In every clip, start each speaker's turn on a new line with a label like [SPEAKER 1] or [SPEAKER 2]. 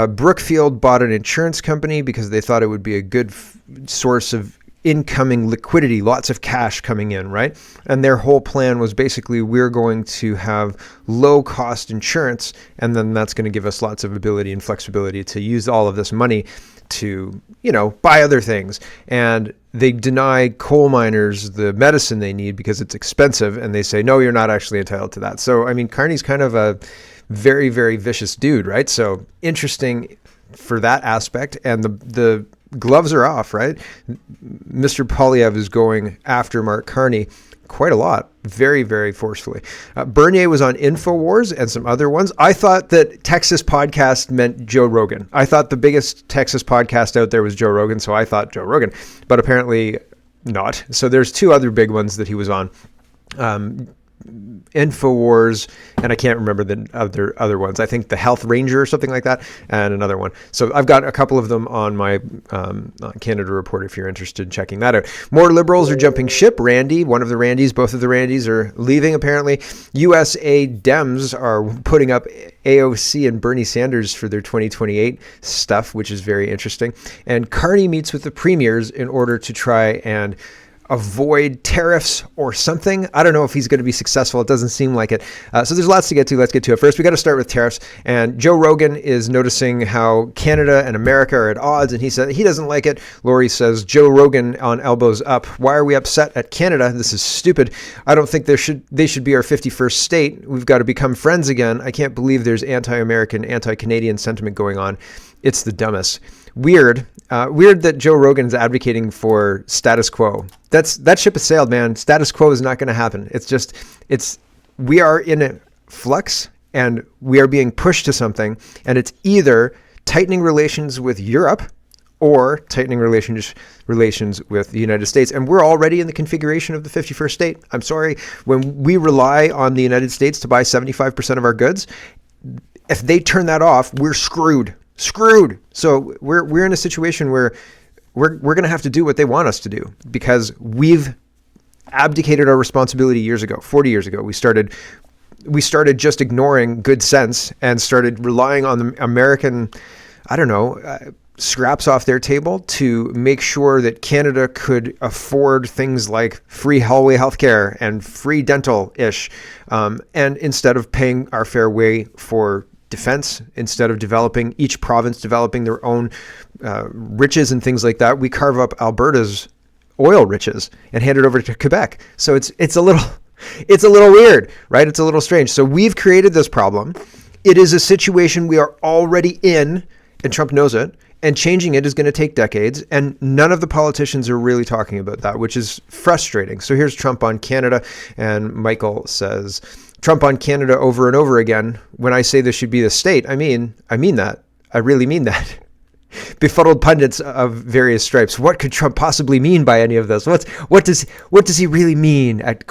[SPEAKER 1] Brookfield bought an insurance company because they thought it would be a good source of incoming liquidity, lots of cash coming in, right? And their whole plan was basically, we're going to have low cost insurance, and then that's going to give us lots of ability and flexibility to use all of this money to, buy other things. And they deny coal miners the medicine they need because it's expensive, and they say, no, you're not actually entitled to that. So, I mean, Carney's kind of a very, very vicious dude, right? So interesting for that aspect. And the gloves are off, right? Mr. Poilievre is going after Mark Carney quite a lot, very, very forcefully. Bernier was on Infowars and some other ones. I thought that Texas podcast meant Joe Rogan. I thought the biggest Texas podcast out there was Joe Rogan, so I thought Joe Rogan, but apparently not. So there's two other big ones that he was on. Infowars, and I can't remember the other ones. I think the Health Ranger or something like that, and another one. So I've got a couple of them on my Canada Report if you're interested in checking that out. More Liberals are jumping ship. Randy, one of the Randys, both of the Randys are leaving apparently. USA Dems are putting up AOC and Bernie Sanders for their 2028 stuff, which is very interesting. And Carney meets with the premiers in order to try and avoid tariffs or something. I don't know if he's going to be successful. It doesn't seem like it. So there's lots to get to. Let's get to it. First, we got to start with tariffs. And Joe Rogan is noticing how Canada and America are at odds, and he said he doesn't like it. Lori says, Joe Rogan on elbows up. Why are we upset at Canada? This is stupid. I don't think they should be our 51st state. We've got to become friends again. I can't believe there's anti-American, anti-Canadian sentiment going on. It's the dumbest. Weird that Joe Rogan is advocating for status quo. That ship has sailed, man. Status quo is not going to happen. We are in a flux, and we are being pushed to something, and it's either tightening relations with Europe or tightening relations with the United States. And we're already in the configuration of the 51st state. I'm sorry. When we rely on the United States to buy 75% of our goods, if they turn that off, we're screwed. So we're in a situation where we're going to have to do what they want us to do, because we've abdicated our responsibility years ago. 40 years ago, we started just ignoring good sense and started relying on the American, scraps off their table to make sure that Canada could afford things like free hallway healthcare and free dental-ish. And instead of paying our fair way for defense, instead of each province developing their own riches and things like that, we carve up Alberta's oil riches and hand it over to Quebec. So it's a little weird, right? It's a little strange. So we've created this problem. It is a situation we are already in, and Trump knows it, and changing it is going to take decades. And none of the politicians are really talking about that, which is frustrating. So here's Trump on Canada, and Michael says, Trump on Canada over and over again. When I say this should be the state, I mean that. I really mean that. Befuddled pundits of various stripes. What could Trump possibly mean by any of this? What does he really mean at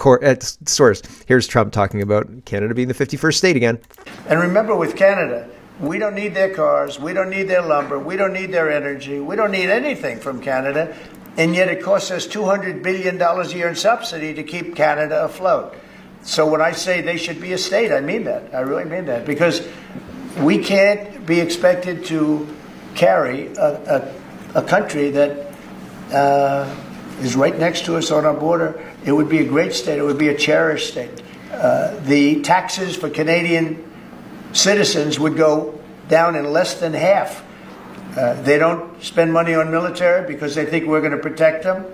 [SPEAKER 1] source? Here's Trump talking about Canada being the 51st state again.
[SPEAKER 2] And remember, with Canada, we don't need their cars, we don't need their lumber, we don't need their energy, we don't need anything from Canada, and yet it costs us $200 billion a year in subsidy to keep Canada afloat. So when I say they should be a state, I mean that. I really mean that. Because we can't be expected to carry a country that is right next to us on our border. It would be a great state. It would be a cherished state. The taxes for Canadian citizens would go down in less than half. They don't spend money on military because they think we're going to protect them.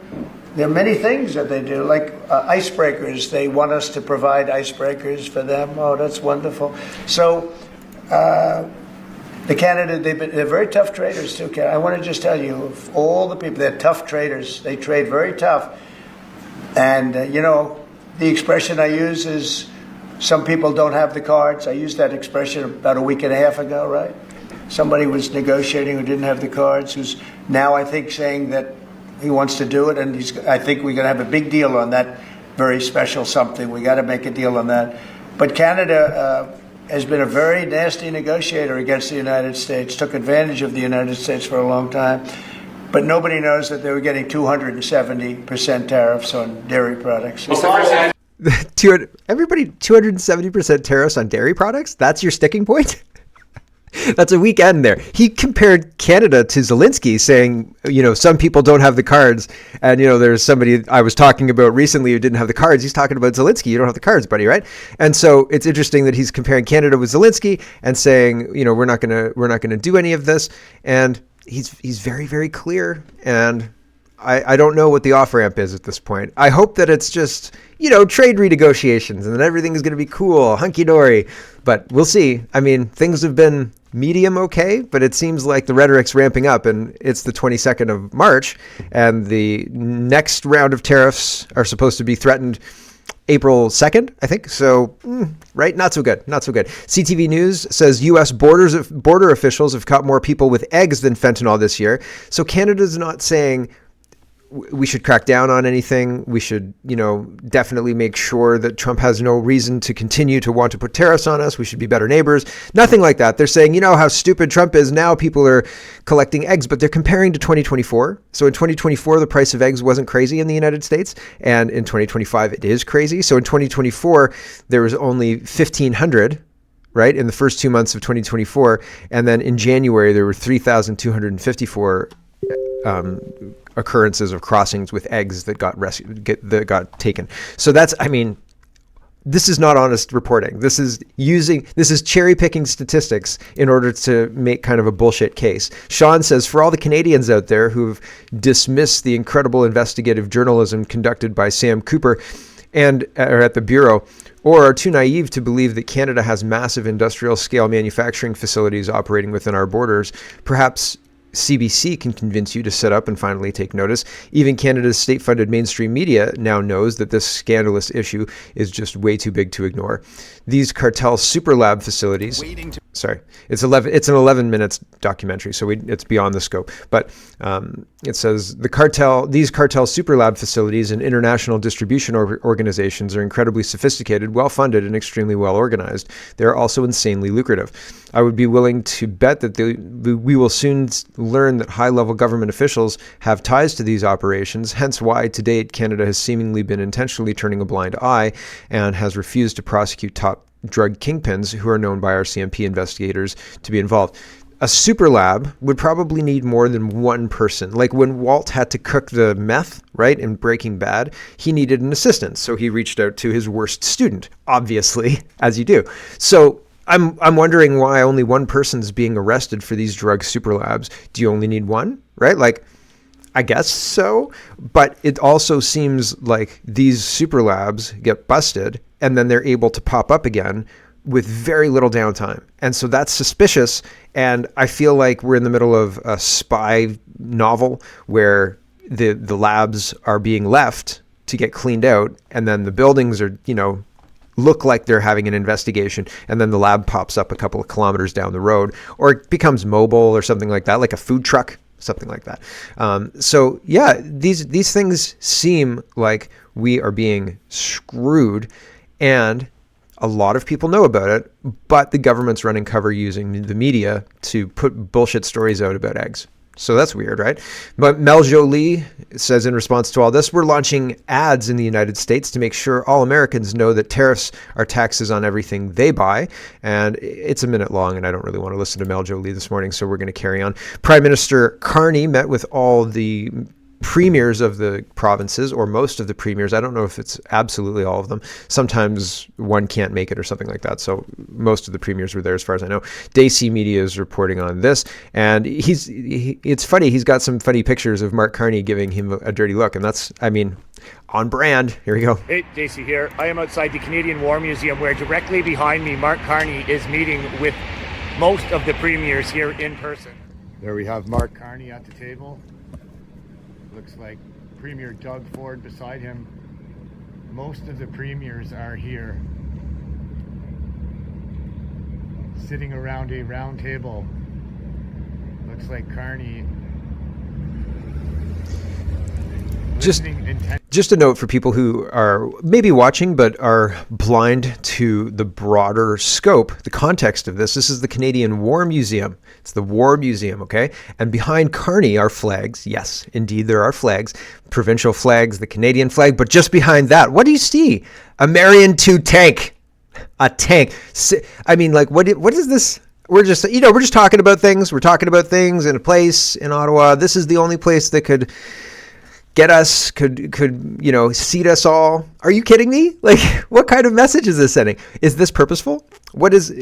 [SPEAKER 2] There are many things that they do, like icebreakers. They want us to provide icebreakers for them. Oh, that's wonderful. So the Canada, they're very tough traders too. I want to just tell you, of all the people, they're tough traders. They trade very tough. And, the expression I use is, some people don't have the cards. I used that expression about a week and a half ago, right? Somebody was negotiating who didn't have the cards, who's now, I think, saying that he wants to do it, and I think we're going to have a big deal on that very special something. We got to make a deal on that. But Canada has been a very nasty negotiator against the United States, took advantage of the United States for a long time. But nobody knows that they were getting 270% tariffs on dairy products.
[SPEAKER 1] Everybody, 270% tariffs on dairy products? That's your sticking point? That's a weak end there. He compared Canada to Zelensky, saying, some people don't have the cards. And, there's somebody I was talking about recently who didn't have the cards. He's talking about Zelensky. You don't have the cards, buddy, right? And so it's interesting that he's comparing Canada with Zelensky and saying, we're not gonna do any of this. And he's very, very clear. And I don't know what the off-ramp is at this point. I hope that it's just, trade renegotiations and that everything is going to be cool, hunky-dory. But we'll see. I mean, things have been medium okay, but it seems like the rhetoric's ramping up, and it's the 22nd of March, and the next round of tariffs are supposed to be threatened April 2nd, I think. So, right? Not so good. Not so good. CTV News says U.S. border officials have caught more people with eggs than fentanyl this year. So Canada's not saying we should crack down on anything. We should, definitely make sure that Trump has no reason to continue to want to put tariffs on us. We should be better neighbors. Nothing like that. They're saying, how stupid Trump is. Now people are collecting eggs, but they're comparing to 2024. So in 2024, the price of eggs wasn't crazy in the United States. And in 2025, it is crazy. So in 2024, there was only 1,500, right, in the first 2 months of 2024. And then in January, there were 3,254 occurrences of crossings with eggs that got taken. So this is not honest reporting. This is cherry picking statistics in order to make kind of a bullshit case. Sean says, for all the Canadians out there who've dismissed the incredible investigative journalism conducted by Sam Cooper or at the Bureau, or are too naive to believe that Canada has massive industrial scale manufacturing facilities operating within our borders, perhaps CBC can convince you to sit up and finally take notice. Even Canada's state-funded mainstream media now knows that this scandalous issue is just way too big to ignore. These cartel super lab facilities... Sorry, it's an 11 minutes documentary, so it's beyond the scope. But it says these cartel super lab facilities and international distribution organizations are incredibly sophisticated, well-funded, and extremely well-organized. They are also insanely lucrative. I would be willing to bet that we will soon learn that high-level government officials have ties to these operations, hence why, to date, Canada has seemingly been intentionally turning a blind eye and has refused to prosecute top drug kingpins who are known by our CMP investigators to be involved. A super lab would probably need more than one person. Like when Walt had to cook the meth, right, in Breaking Bad, he needed an assistant. So he reached out to his worst student, obviously, as you do. So I'm wondering why only one person's being arrested for these drug super labs. Do you only need one, right? Like, I guess so. But it also seems like these super labs get busted and then they're able to pop up again with very little downtime. And so that's suspicious. And I feel like we're in the middle of a spy novel where the labs are being left to get cleaned out. And then the buildings are, look like they're having an investigation. And then the lab pops up a couple of kilometers down the road, or it becomes mobile or something like that, like a food truck, something like that. So yeah, these things seem like we are being screwed. And a lot of people know about it, but the government's running cover using the media to put bullshit stories out about eggs. So that's weird, right? But Mel Jolie says in response to all this, we're launching ads in the United States to make sure all Americans know that tariffs are taxes on everything they buy. And it's a minute long, and I don't really want to listen to Mel Jolie this morning, so we're going to carry on. Prime Minister Carney met with all the premiers of the provinces, or most of the premiers. I don't know if it's absolutely all of them. Sometimes one can't make it or something like that. So most of the premiers were there as far as I know. Daisy Media is reporting on this. And it's funny. He's got some funny pictures of Mark Carney giving him a dirty look. And that's, on brand. Here we go.
[SPEAKER 3] Hey, Daisy here. I am outside the Canadian War Museum where directly behind me, Mark Carney is meeting with most of the premiers here in person. There we have Mark Carney at the table. Looks like Premier Doug Ford beside him. Most of the premiers are here, sitting around a round table. Looks like Carney.
[SPEAKER 1] Just a note for people who are maybe watching but are blind to the broader scope, the context of this. This is the Canadian War Museum. It's the War Museum, okay? And behind Carney are flags. Yes, indeed, there are flags. Provincial flags, the Canadian flag. But just behind that, what do you see? A Marion II tank. A tank. What is this? we're just talking about things. We're talking about things in a place in Ottawa. This is the only place that could get us, could seat us all. Are you kidding me? Like, what kind of message is this sending? Is this purposeful?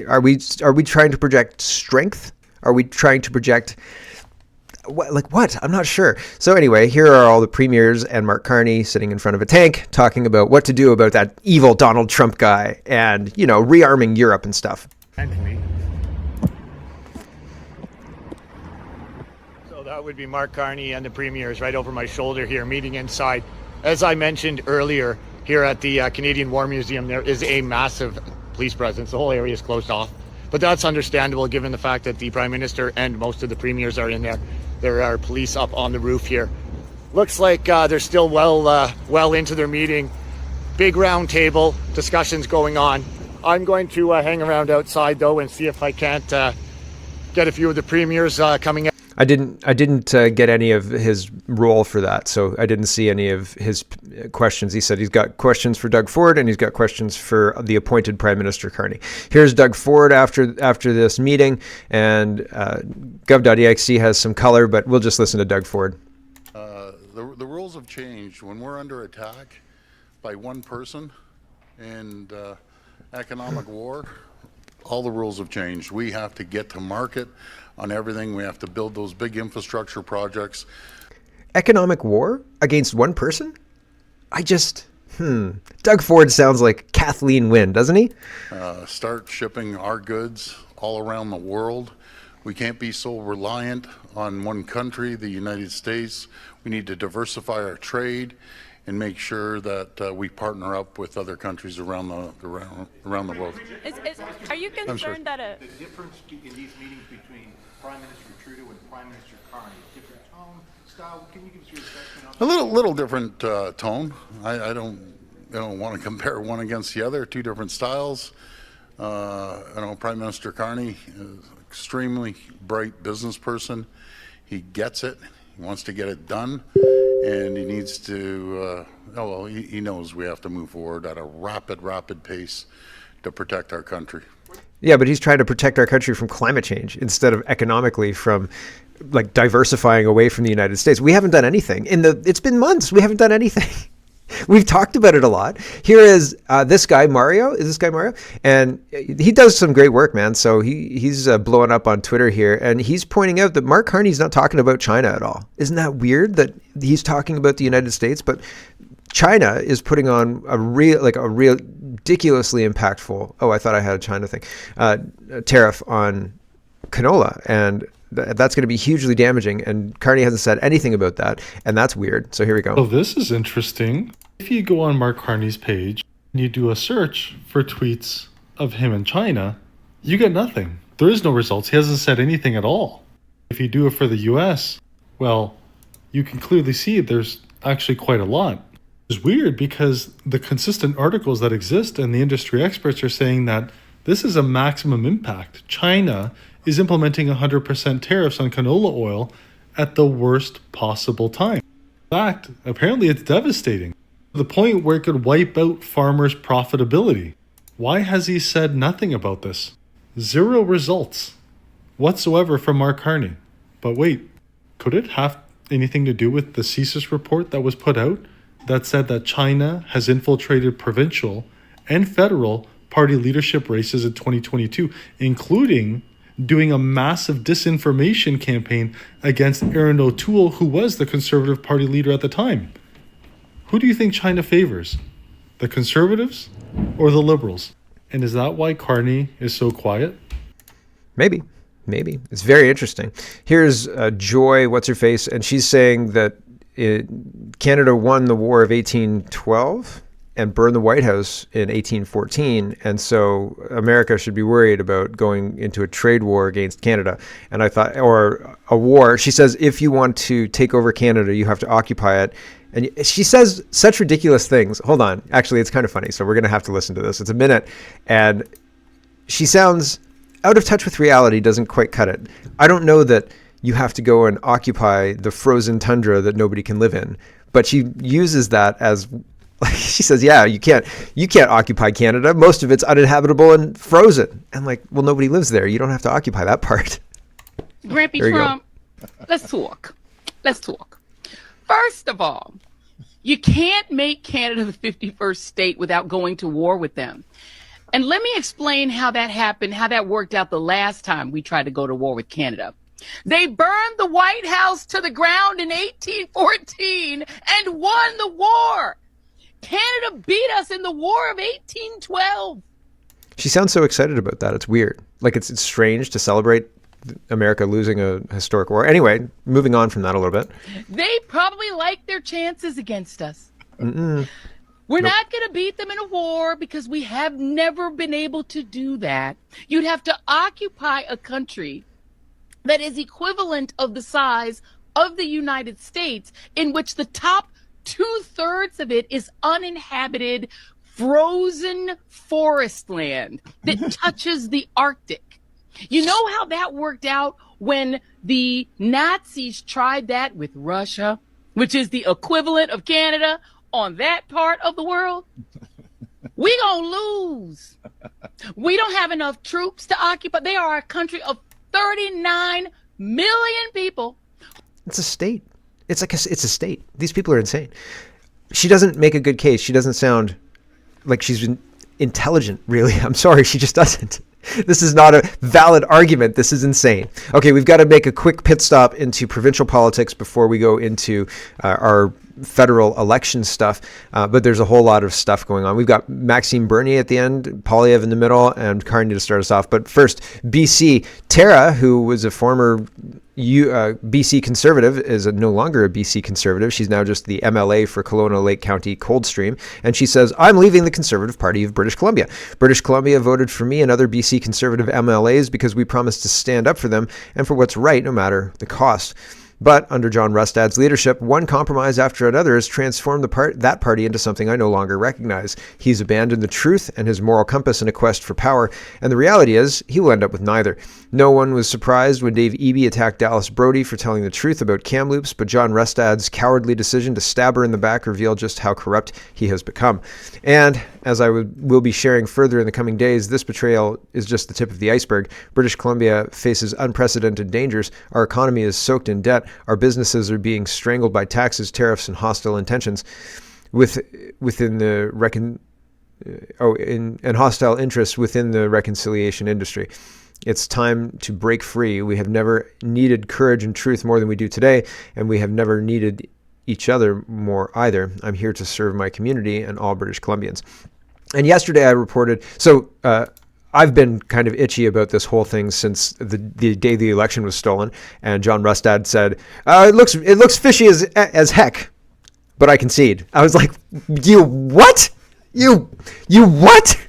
[SPEAKER 1] Are we trying to project strength? Are we trying to project what? I'm not sure. So anyway, here are all the premiers and Mark Carney sitting in front of a tank talking about what to do about that evil Donald Trump guy and, rearming Europe and stuff.
[SPEAKER 3] So that would be Mark Carney and the premiers right over my shoulder here, meeting inside. As I mentioned earlier, here at the Canadian War Museum, there is a massive police presence. The whole area is closed off. But that's understandable given the fact that the Prime Minister and most of the premiers are in there. There are police up on the roof here. Looks like they're still well into their meeting. Big round table, discussions going on. I'm going to hang around outside though and see if I can't get a few of the premiers coming out.
[SPEAKER 1] I didn't get any of his role for that, so I didn't see any of his questions. He said he's got questions for Doug Ford and he's got questions for the appointed Prime Minister Carney. Here's Doug Ford after this meeting, and gov.exe has some color, but we'll just listen to Doug Ford.
[SPEAKER 4] The rules have changed. When we're under attack by one person and economic war, all the rules have changed. We have to get to market on everything. We have to build those big infrastructure projects.
[SPEAKER 1] Economic war against one person? Doug Ford sounds like Kathleen Wynne, doesn't he?
[SPEAKER 4] Start shipping our goods all around the world. We can't be so reliant on one country, the United States. We need to diversify our trade and make sure that we partner up with other countries around the world.
[SPEAKER 5] Are you concerned that
[SPEAKER 6] the difference in these meetings between Prime Minister Trudeau and Prime Minister Carney, different tone, style? Can you give us your assessment on
[SPEAKER 4] A little different tone. I don't want to compare one against the other. Two different styles. Prime Minister Carney is an extremely bright business person. He gets it. He wants to get it done. And he needs to, he knows we have to move forward at a rapid pace to protect our country.
[SPEAKER 1] Yeah, but he's trying to protect our country from climate change instead of economically from diversifying away from the United States. We haven't done anything. It's been months. We haven't done anything. We've talked about it a lot. Here is this guy, Mario. Is this guy Mario? And he does some great work, man. So he's blowing up on Twitter here. And he's pointing out that Mark Carney's not talking about China at all. Isn't that weird that he's talking about the United States? But China is putting on a real ridiculously impactful, I thought I had a China thing, tariff on canola. And that's going to be hugely damaging, and Carney hasn't said anything about that, and that's weird. So here we go.
[SPEAKER 7] So this is interesting. If you go on Mark Carney's page and you do a search for tweets of him in China, you get nothing. There is no results. He hasn't said anything at all. If you do it for the US, well, you can clearly see there's actually quite a lot. It's weird because the consistent articles that exist and the industry experts are saying that this is a maximum impact. China is implementing 100% tariffs on canola oil at the worst possible time. In fact, apparently it's devastating, to the point where it could wipe out farmers' profitability. Why has he said nothing about this? Zero results whatsoever from Mark Carney. But wait, could it have anything to do with the CSIS report that was put out that said that China has infiltrated provincial and federal party leadership races in 2022, including doing a massive disinformation campaign against Erin O'Toole, who was the Conservative Party leader at the time? Who do you think China favors? The Conservatives or the Liberals? And is that why Carney is so quiet?
[SPEAKER 1] Maybe. It's very interesting. Here's Joy, what's her face, and she's saying that Canada won the War of 1812 and burned the White House in 1814, and so America should be worried about going into a trade war against Canada. And I thought, or a war. She says, if you want to take over Canada, you have to occupy it. And she says such ridiculous things. Hold on. Actually, it's kind of funny, so we're going to have to listen to this. It's a minute, and she sounds out of touch with reality, doesn't quite cut it. I don't know that you have to go and occupy the frozen tundra that nobody can live in, but she uses that as Like, she says, yeah, you can't occupy Canada. Most of it's uninhabitable and frozen. And like, well, nobody lives there. You don't have to occupy that part.
[SPEAKER 8] Grampy Trump, let's talk. First of all, you can't make Canada the 51st state without going to war with them. And let me explain how that happened, how that worked out the last time we tried to go to war with Canada. They burned the White House to the ground in 1814 and won the war. Canada beat us in the War of 1812.
[SPEAKER 1] She sounds so excited about that. It's weird. Like, it's strange to celebrate America losing a historic war. Anyway, moving on from that a little bit.
[SPEAKER 8] They probably like their chances against us.
[SPEAKER 1] Mm-mm.
[SPEAKER 8] We're not going to beat them in a war because we have never been able to do that. You'd have to occupy a country that is equivalent of the size of the United States, in which the top 2/3 of it is uninhabited, frozen forest land that touches the Arctic. You know how that worked out when the Nazis tried that with Russia, which is the equivalent of Canada on that part of the world? We gonna lose. We don't have enough troops to occupy. They are a country of 39 million people.
[SPEAKER 1] It's a state. It's a state. These people are insane. She doesn't make a good case. She doesn't sound like she's intelligent, really. I'm sorry, she just doesn't. This is not a valid argument. This is insane. Okay, we've got to make a quick pit stop into provincial politics before we go into our federal election stuff. But there's a whole lot of stuff going on. We've got Maxime Bernier at the end, Poilievre in the middle, and Carney to start us off. But first, BC. Tara, who was a former BC Conservative, is no longer a BC Conservative. She's now just the MLA for Kelowna Lake County Coldstream. And she says, I'm leaving the Conservative Party of British Columbia. British Columbia voted for me and other BC Conservative MLAs because we promised to stand up for them and for what's right, no matter the cost. But under John Rustad's leadership, one compromise after another has transformed that party into something I no longer recognize. He's abandoned the truth and his moral compass in a quest for power, and the reality is he will end up with neither. No one was surprised when Dave Eby attacked Dallas Brody for telling the truth about Kamloops, but John Rustad's cowardly decision to stab her in the back revealed just how corrupt he has become. And as I will be sharing further in the coming days, this betrayal is just the tip of the iceberg. British Columbia faces unprecedented dangers. Our economy is soaked in debt. Our businesses are being strangled by taxes, tariffs, and hostile intentions within the hostile interests within the reconciliation industry. It's time to break free. We have never needed courage and truth more than we do today, and we have never needed each other more either. I'm here to serve my community and all British Columbians. And yesterday I reported, I've been kind of itchy about this whole thing since the day the election was stolen, and John Rustad said, it looks fishy as heck, but I concede. I was like, you what? You what?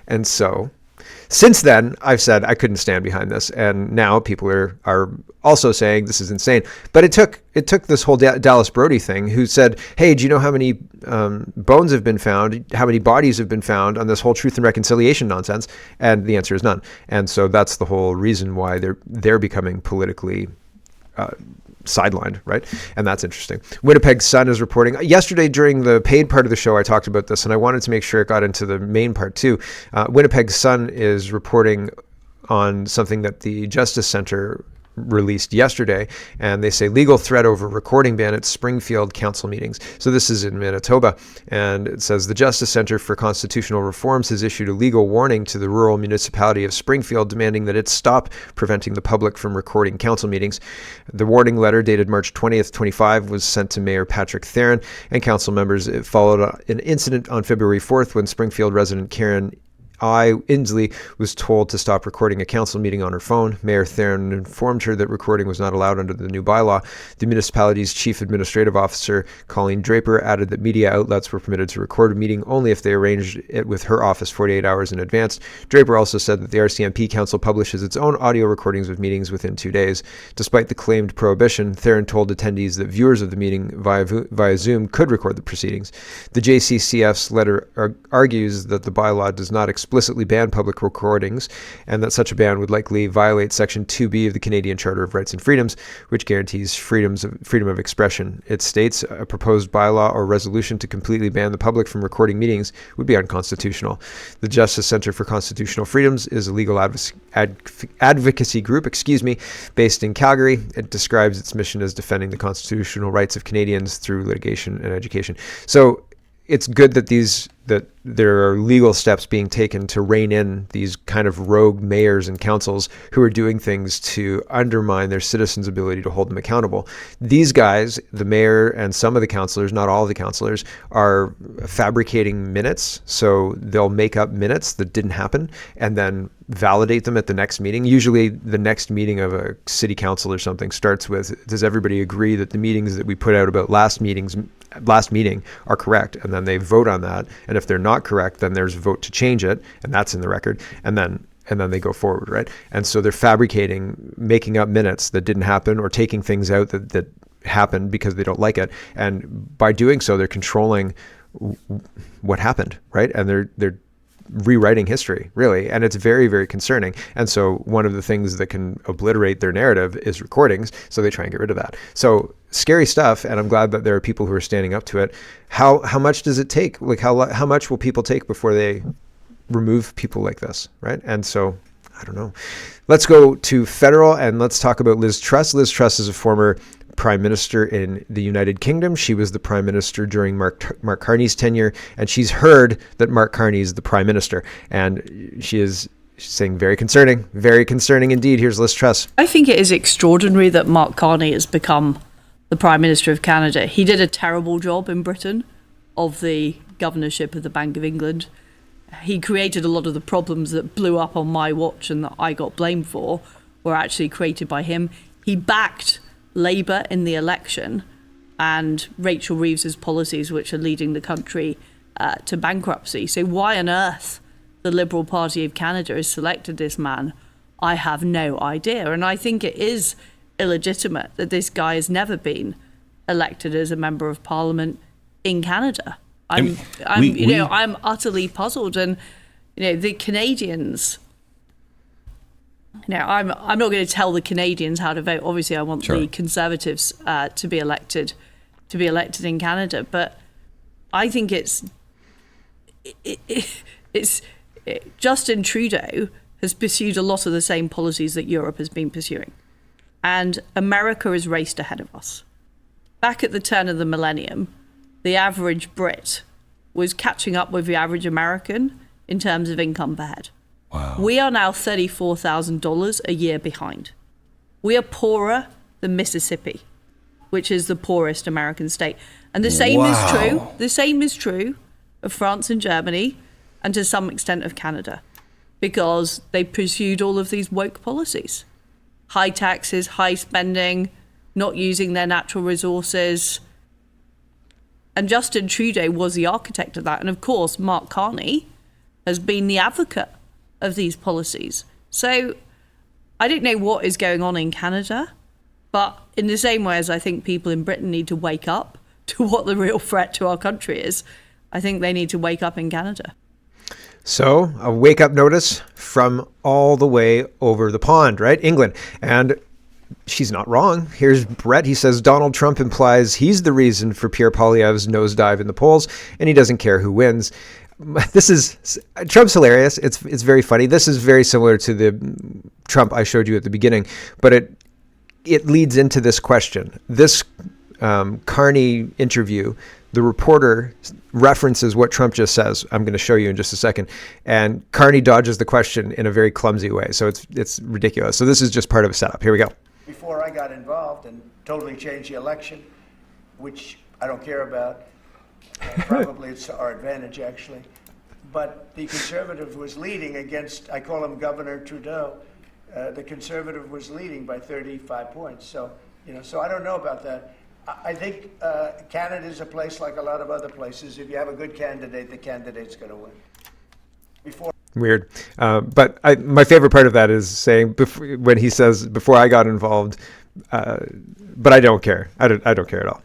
[SPEAKER 1] And so since then, I've said I couldn't stand behind this, and now people are also saying this is insane. But it took this whole Dallas Brody thing, who said, "Hey, do you know how many bones have been found? How many bodies have been found on this whole truth and reconciliation nonsense?" And the answer is none. And so that's the whole reason why they're becoming politically sidelined, right? And that's interesting. Winnipeg Sun is reporting. Yesterday during the paid part of the show, I talked about this, and I wanted to make sure it got into the main part too. Winnipeg Sun is reporting on something that the Justice Center released yesterday, and they say legal threat over recording ban at Springfield council meetings. So this is in Manitoba, and it says the Justice Center for Constitutional Reforms has issued a legal warning to the rural municipality of Springfield, demanding that it stop preventing the public from recording council meetings. The warning letter, dated March 20th, 25, was sent to Mayor Patrick Theron and council members. It followed an incident on February 4th when Springfield resident Karen Inslee was told to stop recording a council meeting on her phone. Mayor Theron informed her that recording was not allowed under the new bylaw. The municipality's chief administrative officer, Colleen Draper, added that media outlets were permitted to record a meeting only if they arranged it with her office 48 hours in advance. Draper also said that the RCMP Council publishes its own audio recordings of meetings within 2 days. Despite the claimed prohibition, Theron told attendees that viewers of the meeting via Zoom could record the proceedings. The JCCF's letter argues that the bylaw does not explicitly explicitly ban public recordings, and that such a ban would likely violate Section 2B of the Canadian Charter of Rights and Freedoms, which guarantees freedom of expression. It states a proposed bylaw or resolution to completely ban the public from recording meetings would be unconstitutional. The Justice Center for Constitutional Freedoms is a legal advocacy group, based in Calgary. It describes its mission as defending the constitutional rights of Canadians through litigation and education. So it's good that there are legal steps being taken to rein in these kind of rogue mayors and councils who are doing things to undermine their citizens' ability to hold them accountable. These guys, the mayor and some of the councillors, not all of the councillors, are fabricating minutes. So they'll make up minutes that didn't happen and then validate them at the next meeting. Usually the next meeting of a city council or something starts with, does everybody agree that the meetings that we put out about last meeting are correct? And then they vote on that. And if they're not correct, then there's a vote to change it, and that's in the record. And then they go forward, right? And so they're making up minutes that didn't happen, or taking things out that happened because they don't like it. And by doing so, they're controlling what happened, right? And they're rewriting history, really. And it's very, very concerning. And so one of the things that can obliterate their narrative is recordings. So they try and get rid of that. So scary stuff. And I'm glad that there are people who are standing up to it. How much does it take? Like how much will people take before they remove people like this, right? And so I don't know. Let's go to federal and let's talk about Liz Truss. Liz Truss is a former prime minister in the United Kingdom. She was the prime minister during Mark Carney's tenure, and she's heard that Mark Carney is the prime minister, and she's saying very concerning indeed. Here's Liz Truss.
[SPEAKER 9] I think it is extraordinary that Mark Carney has become the prime minister of Canada. He did a terrible job in Britain of the governorship of the Bank of England. He created a lot of the problems that blew up on my watch and that I got blamed for were actually created by him. He backed Labour in the election and Rachel Reeves's policies, which are leading the country to bankruptcy. So why on earth the Liberal Party of Canada has selected this man, I have no idea. And I think it is illegitimate that this guy has never been elected as a member of Parliament in Canada. I'm utterly puzzled, and the Canadians. I'm not going to tell the Canadians how to vote. Obviously, I want the Conservatives to be elected in Canada. But I think it's Justin Trudeau has pursued a lot of the same policies that Europe has been pursuing, and America has raced ahead of us. Back at the turn of the millennium, the average Brit was catching up with the average American in terms of income per head.
[SPEAKER 10] Wow.
[SPEAKER 9] We are now $34,000 a year behind. We are poorer than Mississippi, which is the poorest American state. And the same is true of France and Germany, and to some extent of Canada, because they pursued all of these woke policies. High taxes, high spending, not using their natural resources. And Justin Trudeau was the architect of that. And of course, Mark Carney has been the advocate of these policies. So I don't know what is going on in Canada, but in the same way as I think people in Britain need to wake up to what the real threat to our country is, I think they need to wake up in Canada.
[SPEAKER 1] So a wake-up notice from all the way over the pond, right? England. And she's not wrong. Here's Brett. He says Donald Trump implies he's the reason for Pierre Poilievre's nosedive in the polls, and he doesn't care who wins. Trump's hilarious. It's very funny. This is very similar to the Trump I showed you at the beginning, but it leads into this question. This Carney interview, the reporter references what Trump just says. I'm going to show you in just a second. And Carney dodges the question in a very clumsy way. So it's ridiculous. So this is just part of a setup. Here we go.
[SPEAKER 2] Before I got involved and totally changed the election, which I don't care about, probably it's to our advantage, actually. But the Conservative was leading against, I call him Governor Trudeau. The Conservative was leading by 35 points. So, so I don't know about that. I think Canada is a place like a lot of other places. If you have a good candidate, the candidate's going to win.
[SPEAKER 1] Weird. But my favorite part of that is saying when he says, before I got involved, but I don't care. I don't care at all.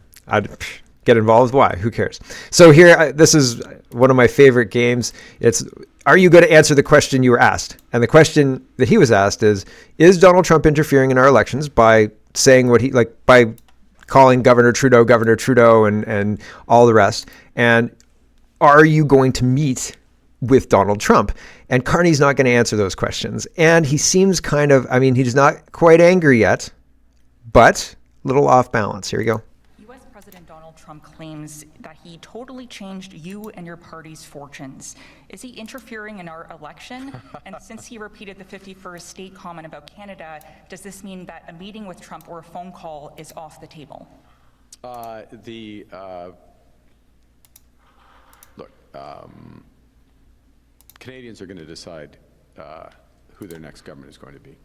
[SPEAKER 1] get involved. Why? Who cares? So here, this is one of my favorite games. It's, are you going to answer the question you were asked? And the question that he was asked is Donald Trump interfering in our elections by saying what he, like, by calling Governor Trudeau and all the rest? And are you going to meet with Donald Trump? And Carney's not going to answer those questions. And he seems kind of, I mean, he's not quite angry yet, but a little off balance. Here we go.
[SPEAKER 10] U.S. President Donald Trump claims that he totally changed you and your party's fortunes. Is he interfering in our election? And since he repeated the 51st state comment about Canada, does this mean that a meeting with Trump or a phone call is off the table?
[SPEAKER 11] Canadians are going to decide who their next government is going to be.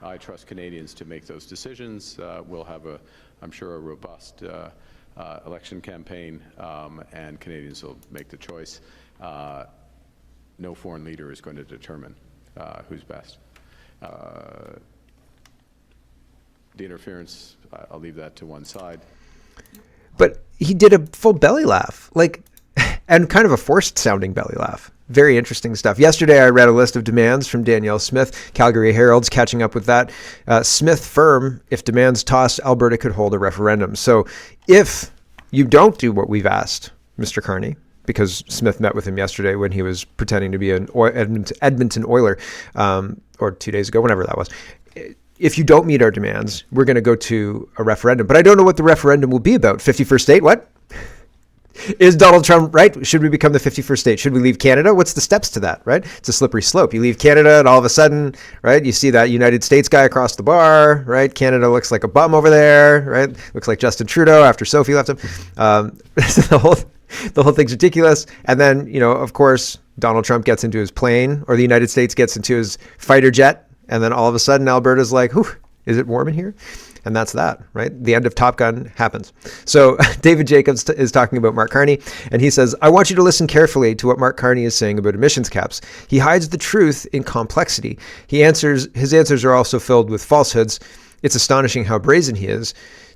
[SPEAKER 11] I trust Canadians to make those decisions. We'll have, I'm sure, a robust election campaign, and Canadians will make the choice. No foreign leader is going to determine who's best. The interference, I'll leave that to one side.
[SPEAKER 1] But he did a full belly laugh, like, and kind of a forced sounding belly laugh. Very interesting stuff. Yesterday, I read a list of demands from Danielle Smith. Calgary Herald's catching up with that. Smith firm, if demands tossed, Alberta could hold a referendum. So if you don't do what we've asked, Mr. Carney, because Smith met with him yesterday when he was pretending to be an Edmonton Oiler, or 2 days ago, whenever that was. If you don't meet our demands, we're going to go to a referendum. But I don't know what the referendum will be about. 51st state? What? Is Donald Trump right? Should we become the 51st state? Should we leave Canada? What's the steps to that, right? It's a slippery slope. You leave Canada and all of a sudden, right, you see that United States guy across the bar, right? Canada looks like a bum over there, right? Looks like Justin Trudeau after Sophie left him. The whole thing's ridiculous. And then, you know, of course, Donald Trump gets into his plane, or the United States gets into his fighter jet. And then all of a sudden, Alberta's like, whew, is it warm in here? And that's that, right? The end of Top Gun happens. So David Jacobs is talking about Mark Carney, and he says, I want you to listen carefully to what Mark Carney is saying about emissions caps. He hides the truth in complexity. His answers are also filled with falsehoods. It's astonishing how brazen he is.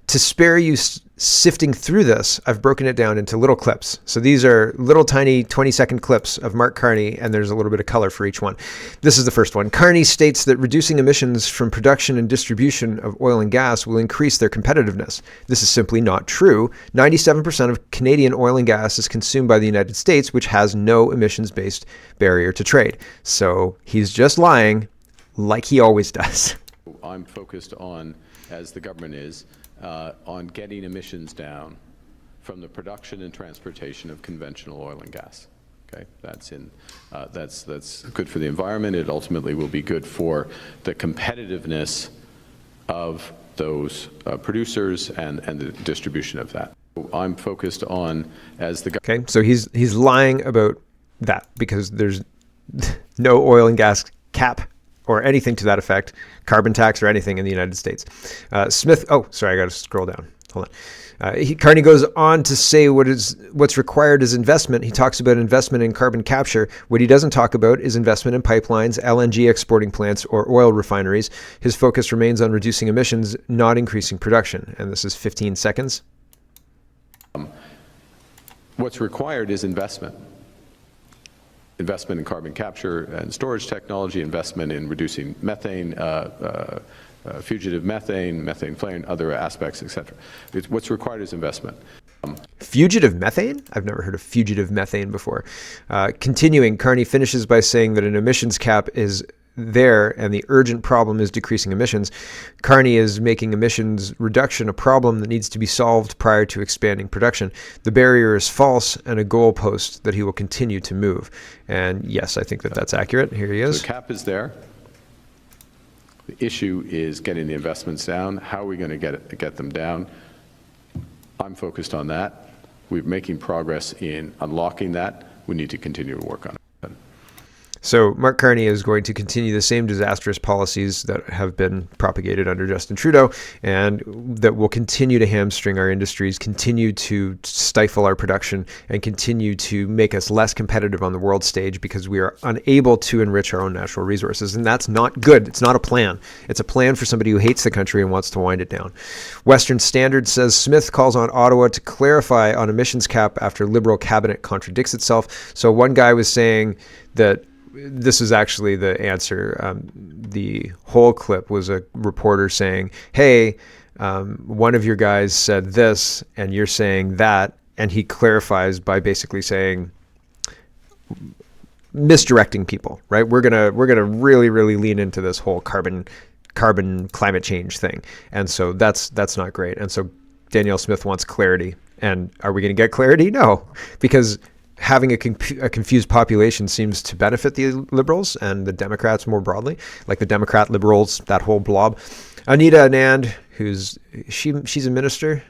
[SPEAKER 1] To spare you sifting through this, I've broken it down into little clips. So these are little tiny 20-second clips of Mark Carney, and there's a little bit of color for each one. This is the first one. Carney states that reducing emissions from production and distribution of oil and gas will increase their competitiveness. This is simply not true. 97% of Canadian oil and gas is consumed by the United States, which has no emissions-based barrier to trade. So he's just lying like he always does.
[SPEAKER 11] I'm focused on, as the government is, on getting emissions down from the production and transportation of conventional oil and gas. Okay, that's good for the environment. It ultimately will be good for the competitiveness of those producers and the distribution of that. I'm focused on, as the
[SPEAKER 1] okay. So he's lying about that because there's no oil and gas cap or anything to that effect, carbon tax or anything in the United States. Smith, oh, sorry, I got to scroll down. Hold on. Carney goes on to say what's required is investment. He talks about investment in carbon capture. What he doesn't talk about is investment in pipelines, LNG exporting plants, or oil refineries. His focus remains on reducing emissions, not increasing production. And this is 15 seconds.
[SPEAKER 11] What's required is investment. Investment in carbon capture and storage technology, investment in reducing methane, fugitive methane, methane flare, and other aspects, etc. What's required is investment.
[SPEAKER 1] Fugitive methane? I've never heard of fugitive methane before. Continuing, Carney finishes by saying that an emissions cap is there and the urgent problem is decreasing emissions. Carney is making emissions reduction a problem that needs to be solved prior to expanding production. The barrier is false and a goalpost that he will continue to move. And yes, I think that that's accurate. Here he is.
[SPEAKER 11] So the cap is there. The issue is getting the investments down. How are we going to get them down? I'm focused on that. We're making progress in unlocking that. We need to continue to work on it.
[SPEAKER 1] So Mark Carney is going to continue the same disastrous policies that have been propagated under Justin Trudeau, and that will continue to hamstring our industries, continue to stifle our production, and continue to make us less competitive on the world stage because we are unable to enrich our own natural resources. And that's not good. It's not a plan. It's a plan for somebody who hates the country and wants to wind it down. Western Standard says Smith calls on Ottawa to clarify on emissions cap after Liberal cabinet contradicts itself. So one guy was saying that this is actually the answer. The whole clip was a reporter saying, hey, one of your guys said this and you're saying that. And he clarifies by basically saying, misdirecting people, right? We're gonna really, really lean into this whole carbon climate change thing. And so that's not great. And so Danielle Smith wants clarity. And are we going to get clarity? No, because having a confused population seems to benefit the Liberals and the Democrats more broadly, like the Democrat Liberals, that whole blob. Anita Anand, she's a minister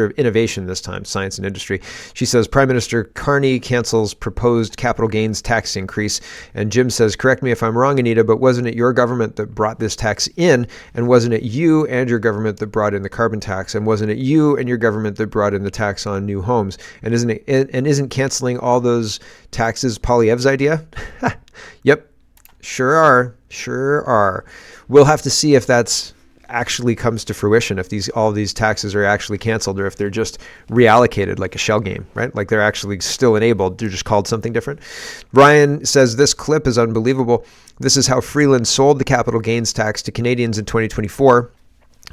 [SPEAKER 1] of Innovation this time, Science and Industry. She says Prime Minister Carney cancels proposed capital gains tax increase. And Jim says, correct me if I'm wrong, Anita, but wasn't it your government that brought this tax in? And wasn't it you and your government that brought in the carbon tax? And wasn't it you and your government that brought in the tax on new homes? And isn't canceling all those taxes Poilievre's idea? Yep, sure are. We'll have to see if that's actually comes to fruition, if all these taxes are actually canceled or if they're just reallocated like a shell game, right? Like they're actually still enabled, they're just called something different. Brian says this clip is unbelievable. This is how Freeland sold the capital gains tax to Canadians in 2024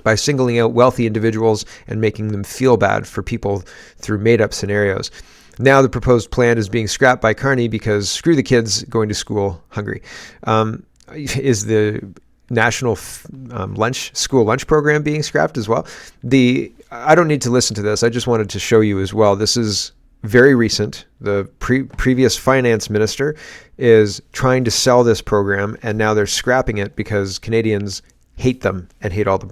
[SPEAKER 1] by singling out wealthy individuals and making them feel bad for people through made-up scenarios. Now the proposed plan is being scrapped by Carney because screw the kids going to school hungry. Is the national school lunch program being scrapped as well? I don't need to listen to this. I just wanted to show you as well. This is very recent. The previous finance minister is trying to sell this program, and now they're scrapping it because Canadians hate them and hate all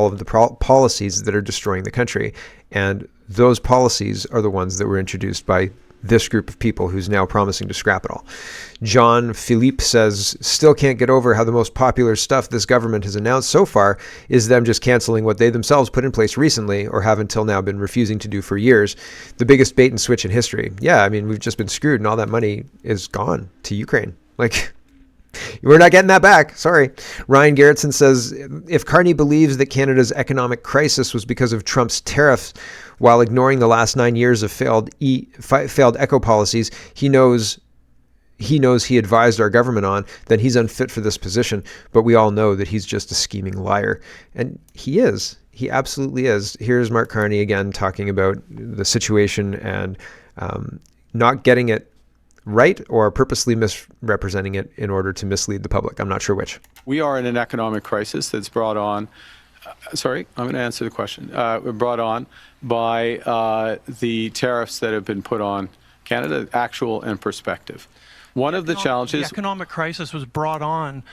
[SPEAKER 1] of the policies that are destroying the country. And those policies are the ones that were introduced by this group of people who's now promising to scrap it all. John Philippe says, still can't get over how the most popular stuff this government has announced so far is them just canceling what they themselves put in place recently or have until now been refusing to do for years. The biggest bait and switch in history. Yeah, I mean, we've just been screwed and all that money is gone to Ukraine. Like, we're not getting that back. Sorry. Ryan Garrettson says, if Carney believes that Canada's economic crisis was because of Trump's tariffs, while ignoring the last 9 years of failed eco policies he knows he advised our government on, then he's unfit for this position. But we all know that he's just a scheming liar. And he is. He absolutely is. Here's Mark Carney again talking about the situation and not getting it right or purposely misrepresenting it in order to mislead the public. I'm not sure which.
[SPEAKER 11] We are in an economic crisis that's brought on, I'm going to answer the question, brought on by the tariffs that have been put on Canada, actual and prospective. One of the challenges...
[SPEAKER 12] The economic crisis was brought on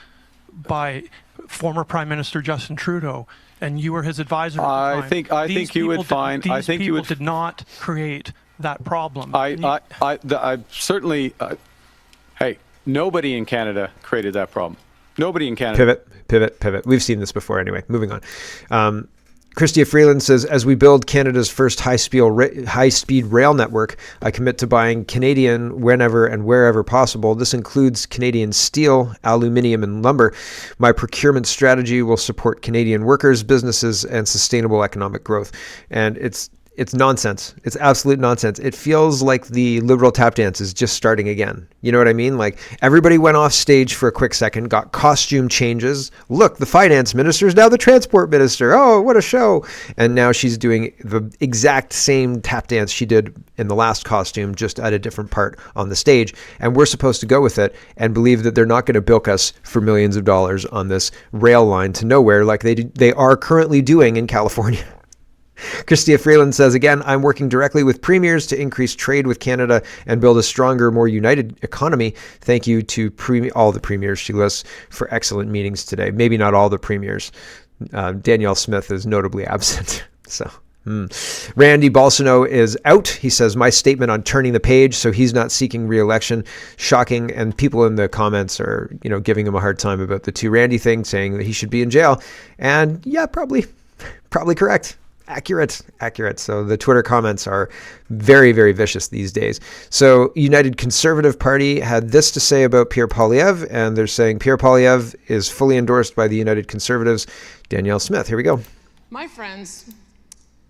[SPEAKER 12] by former Prime Minister Justin Trudeau, and you were his advisor at the time.
[SPEAKER 11] I think you would find...
[SPEAKER 12] These people did not create that problem.
[SPEAKER 11] I certainly... hey, nobody in Canada created that problem. Nobody in Canada.
[SPEAKER 1] Pivot. We've seen this before anyway. Moving on. Christia Freeland says, as we build Canada's first high-speed rail network, I commit to buying Canadian whenever and wherever possible. This includes Canadian steel, aluminium, and lumber. My procurement strategy will support Canadian workers, businesses, and sustainable economic growth. And it's nonsense. It's absolute nonsense. It feels like the Liberal tap dance is just starting again. You know what I mean? Like everybody went off stage for a quick second, got costume changes. Look, the finance minister is now the transport minister. Oh, what a show. And now she's doing the exact same tap dance she did in the last costume, just at a different part on the stage. And we're supposed to go with it and believe that they're not going to bilk us for millions of dollars on this rail line to nowhere like they are currently doing in California. Christia Freeland says, again, I'm working directly with premiers to increase trade with Canada and build a stronger, more united economy. Thank you to all the premiers she lists for excellent meetings today. Maybe not all the premiers. Danielle Smith is notably absent. So Randy Balsano is out. He says, my statement on turning the page, so he's not seeking re-election. Shocking. And people in the comments are, giving him a hard time about the 2 Randy thing, saying that he should be in jail. And yeah, probably correct. Accurate. So the Twitter comments are very, very vicious these days. So United Conservative Party had this to say about Pierre Poilievre, and they're saying Pierre Poilievre is fully endorsed by the United Conservatives. Danielle Smith, here we go.
[SPEAKER 13] My friends,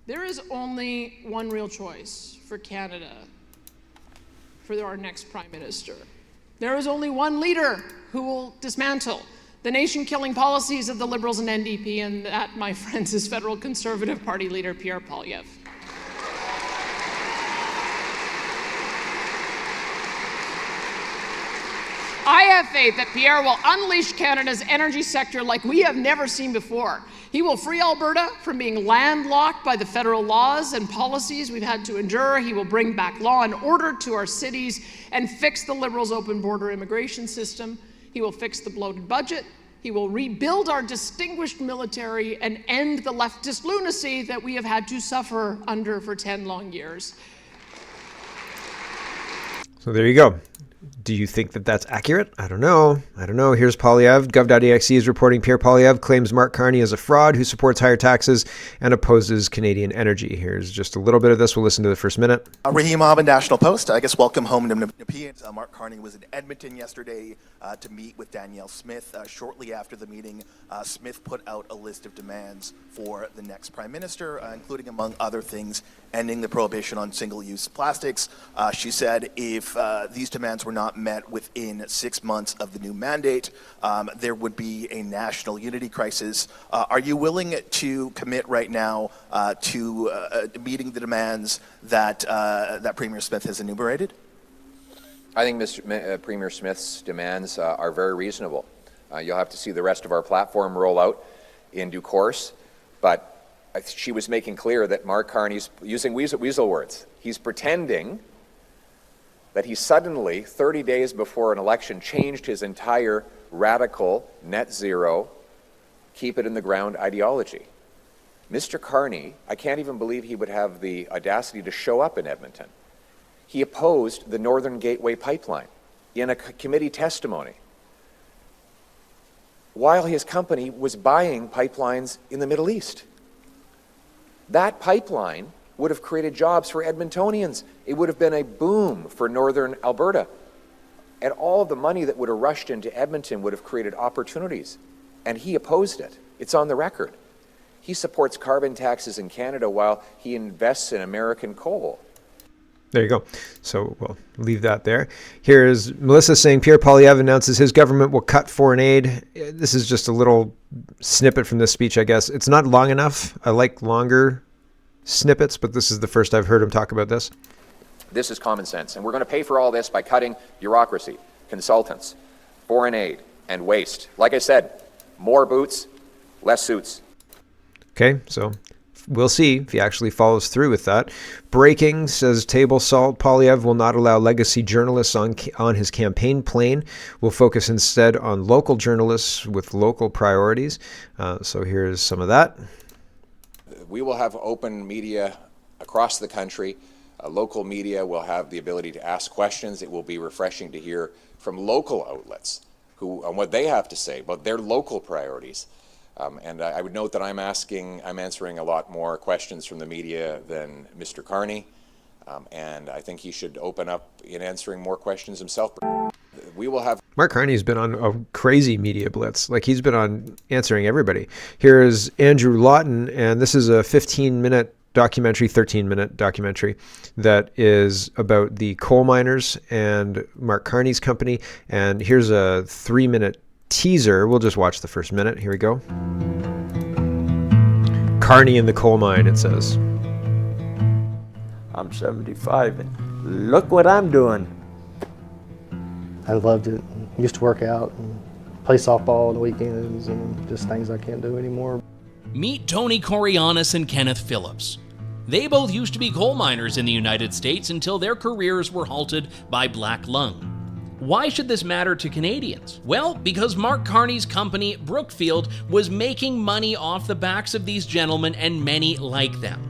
[SPEAKER 13] there is only one real choice for Canada for our next Prime Minister. There is only one leader who will dismantle the nation-killing policies of the Liberals and NDP, and that, my friends, is Federal Conservative Party leader Pierre Poilievre. I have faith that Pierre will unleash Canada's energy sector like we have never seen before. He will free Alberta from being landlocked by the federal laws and policies we've had to endure. He will bring back law and order to our cities and fix the Liberals' open border immigration system. He will fix the bloated budget. He will rebuild our distinguished military and end the leftist lunacy that we have had to suffer under for 10 long years.
[SPEAKER 1] So there you go. Do you think that that's accurate? I don't know. Here's Poilievre. Gov.exe is reporting Pierre Poilievre claims Mark Carney is a fraud who supports higher taxes and opposes Canadian energy. Here's just a little bit of this. We'll listen to the first minute.
[SPEAKER 14] Raheem Ahmed, National Post. I guess welcome home to Nepean. Mark Carney was in Edmonton yesterday to meet with Danielle Smith. Shortly after the meeting, Smith put out a list of demands for the next Prime Minister, including, among other things, ending the prohibition on single-use plastics. She said if these demands were not met within 6 months of the new mandate, there would be a national unity crisis. Are you willing to commit right now to meeting the demands that Premier Smith has enumerated?
[SPEAKER 15] I think Premier Smith's demands are very reasonable. You'll have to see the rest of our platform roll out in due course, but she was making clear that Mark Carney's using weasel words. He's pretending that he suddenly, 30 days before an election, changed his entire radical, net zero, keep it in the ground ideology. Mr. Carney, I can't even believe he would have the audacity to show up in Edmonton. He opposed the Northern Gateway pipeline in a committee testimony while his company was buying pipelines in the Middle East. That pipeline would have created jobs for Edmontonians. It would have been a boom for northern Alberta. And all of the money that would have rushed into Edmonton would have created opportunities. And he opposed it. It's on the record. He supports carbon taxes in Canada while he invests in American coal.
[SPEAKER 1] There you go. So we'll leave that there. Here's Melissa saying Pierre Poilievre announces his government will cut foreign aid. This is just a little snippet from this speech, I guess. It's not long enough. I like longer snippets, but this is the first I've heard him talk about this.
[SPEAKER 15] This is common sense. And we're going to pay for all this by cutting bureaucracy, consultants, foreign aid, and waste. Like I said, more boots, less suits.
[SPEAKER 1] Okay, so we'll see if he actually follows through with that. Breaking, says Table Salt, Poilievre will not allow legacy journalists on his campaign plane. Will focus instead on local journalists with local priorities. So here's some of that.
[SPEAKER 15] We will have open media across the country. Local media will have the ability to ask questions. It will be refreshing to hear from local outlets on what they have to say about their local priorities. And I would note that I'm answering a lot more questions from the media than Mr. Carney, and I think he should open up in answering more questions himself. We will have.
[SPEAKER 1] Mark Carney's been on a crazy media blitz. Like, he's been on answering everybody. Here's Andrew Lawton, and this is a 13-minute documentary that is about the coal miners and Mark Carney's company. And here's a 3-minute teaser. We'll just watch the first minute. Here we go. Carney in the coal mine, it says.
[SPEAKER 16] I'm 75 and look what I'm doing.
[SPEAKER 17] I loved it. Used to work out and play softball on the weekends and just things I can't do anymore.
[SPEAKER 18] Meet Tony Coriolis and Kenneth Phillips. They both used to be coal miners in the United States until their careers were halted by black lung. Why should this matter to Canadians? Well, because Mark Carney's company, Brookfield, was making money off the backs of these gentlemen and many like them.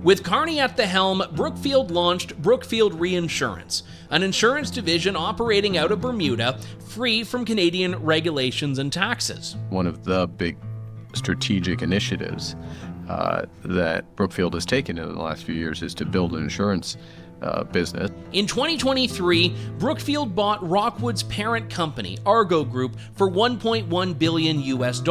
[SPEAKER 18] With Carney at the helm, Brookfield launched Brookfield Reinsurance, an insurance division operating out of Bermuda, free from Canadian regulations and taxes.
[SPEAKER 11] One of the big strategic initiatives that Brookfield has taken in the last few years is to build an insurance business.
[SPEAKER 18] In 2023, Brookfield bought Rockwood's parent company, Argo Group, for $1.1 billion US.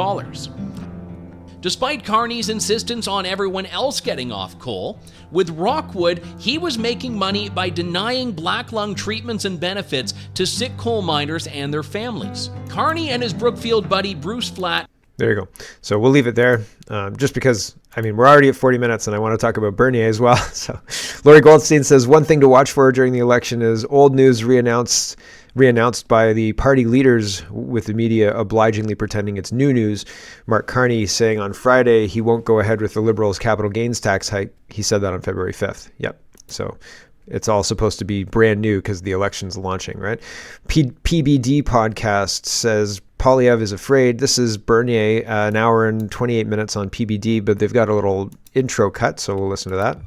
[SPEAKER 18] Despite Carney's insistence on everyone else getting off coal, with Rockwood, he was making money by denying black lung treatments and benefits to sick coal miners and their families. Carney and his Brookfield buddy Bruce Flatt.
[SPEAKER 1] There you go. So we'll leave it there, just because, I mean, we're already at 40 minutes and I want to talk about Bernier as well. So Lori Goldstein says, one thing to watch for during the election is old news reannounced by the party leaders, with the media obligingly pretending it's new news. Mark Carney saying on Friday he won't go ahead with the Liberals' capital gains tax hike. He said that on February 5th. Yep. So it's all supposed to be brand new because the election's launching, right? PBD podcast says Poilievre is afraid. This is Bernier, an hour and 28 minutes on PBD, but they've got a little intro cut, so we'll listen to that.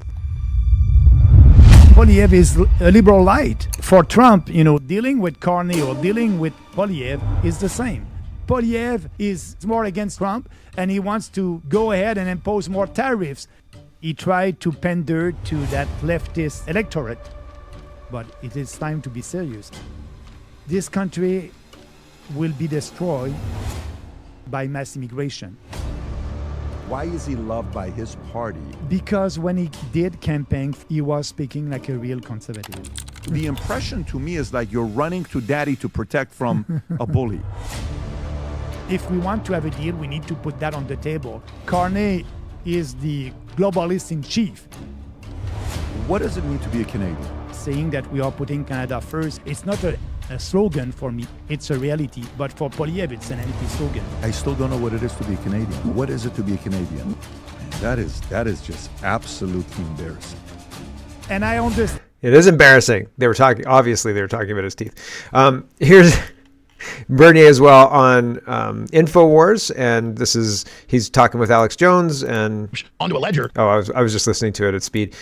[SPEAKER 19] Poilievre is a liberal light. For Trump, dealing with Carney or dealing with Poilievre is the same. Poilievre is more against Trump, and he wants to go ahead and impose more tariffs. He tried to pander to that leftist electorate, but it is time to be serious. This country will be destroyed by mass immigration.
[SPEAKER 20] Why is he loved by his party?
[SPEAKER 19] Because when he did campaign, he was speaking like a real conservative.
[SPEAKER 20] The impression to me is like you're running to daddy to protect from a bully.
[SPEAKER 19] If we want to have a deal, we need to put that on the table. Carney is the globalist in chief.
[SPEAKER 20] What does it mean to be a Canadian?
[SPEAKER 19] Saying that we are putting Canada first, it's not a slogan for me, it's a reality. But for Poilievre, it's an empty slogan.
[SPEAKER 20] I still don't know what it is to be a Canadian. What is it to be a Canadian? That is just absolutely embarrassing.
[SPEAKER 19] And I understand.
[SPEAKER 1] It is embarrassing. Obviously they were talking about his teeth. Here's Bernier as well on Infowars, and he's talking with Alex Jones and
[SPEAKER 21] onto a ledger.
[SPEAKER 1] Oh, I was just listening to it at speed.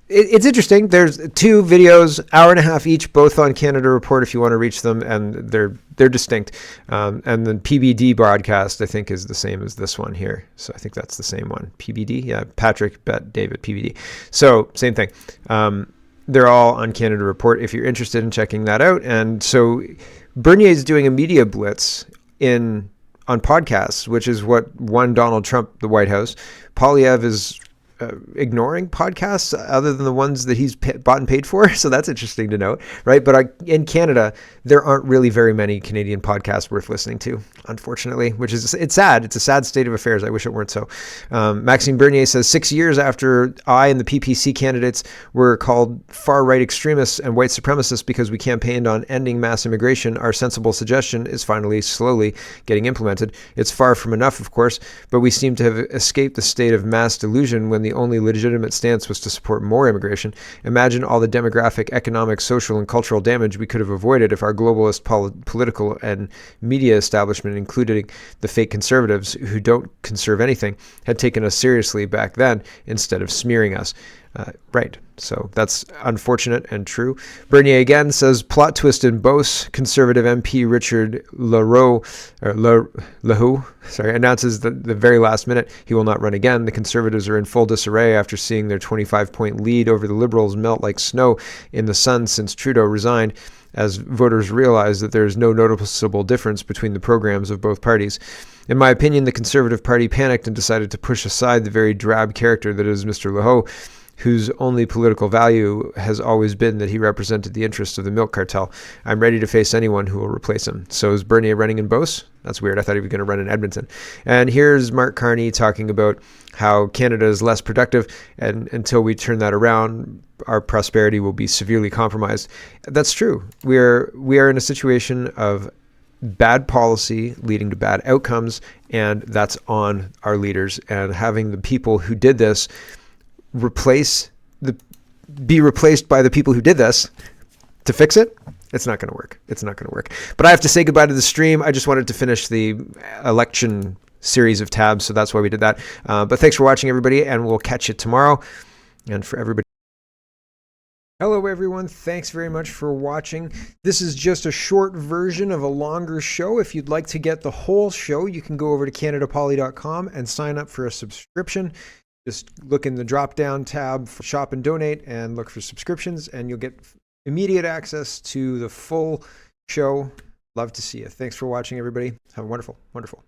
[SPEAKER 1] It's interesting. There's 2 videos, hour and a half each, both on Canada Report if you want to reach them, and they're distinct. And then PBD broadcast, I think, is the same as this one here. So I think that's the same one. PBD, yeah, Patrick, Bet, David, PBD. So same thing. They're all on Canada Report if you're interested in checking that out. And so Bernier is doing a media blitz on podcasts, which is what won Donald Trump the White House. Poilievre is ignoring podcasts other than the ones that he's bought and paid for. So that's interesting to note, right? But in Canada, there aren't really very many Canadian podcasts worth listening to, unfortunately, it's sad. It's a sad state of affairs. I wish it weren't so. Maxime Bernier says 6 years after I and the PPC candidates were called far-right extremists and white supremacists because we campaigned on ending mass immigration, our sensible suggestion is finally slowly getting implemented. It's far from enough, of course, but we seem to have escaped the state of mass delusion when the only legitimate stance was to support more immigration. Imagine all the demographic, economic, social, and cultural damage we could have avoided if our globalist political and media establishment, including the fake conservatives who don't conserve anything, had taken us seriously back then instead of smearing us. Right. So that's unfortunate and true. Bernier again says, plot twist in Beauce, Conservative MP Richard Leroux announces the very last minute he will not run again. The Conservatives are in full disarray after seeing their 25-point lead over the Liberals melt like snow in the sun since Trudeau resigned, as voters realize that there is no noticeable difference between the programs of both parties. In my opinion, the Conservative Party panicked and decided to push aside the very drab character that is Mr. Leroux, whose only political value has always been that he represented the interests of the milk cartel. I'm ready to face anyone who will replace him. So is Bernier running in Beauce? That's weird. I thought he was going to run in Edmonton. And here's Mark Carney talking about how Canada is less productive, and until we turn that around, our prosperity will be severely compromised. That's true. We are in a situation of bad policy leading to bad outcomes, and that's on our leaders. And having the people who did this be replaced by the people who did this to fix it, it's not going to work. It's not going to work. But I have to say goodbye to the stream. I just wanted to finish the election series of tabs, so that's why we did that. But thanks for watching, everybody, and we'll catch you tomorrow. And for everybody, hello everyone, thanks very much for watching. This is just a short version of a longer show. If you'd like to get the whole show, you can go over to CanadaPoly.com and sign up for a subscription. Just look in the drop-down tab for Shop and Donate and look for subscriptions, and you'll get immediate access to the full show. Love to see you. Thanks for watching, everybody. Have a wonderful, wonderful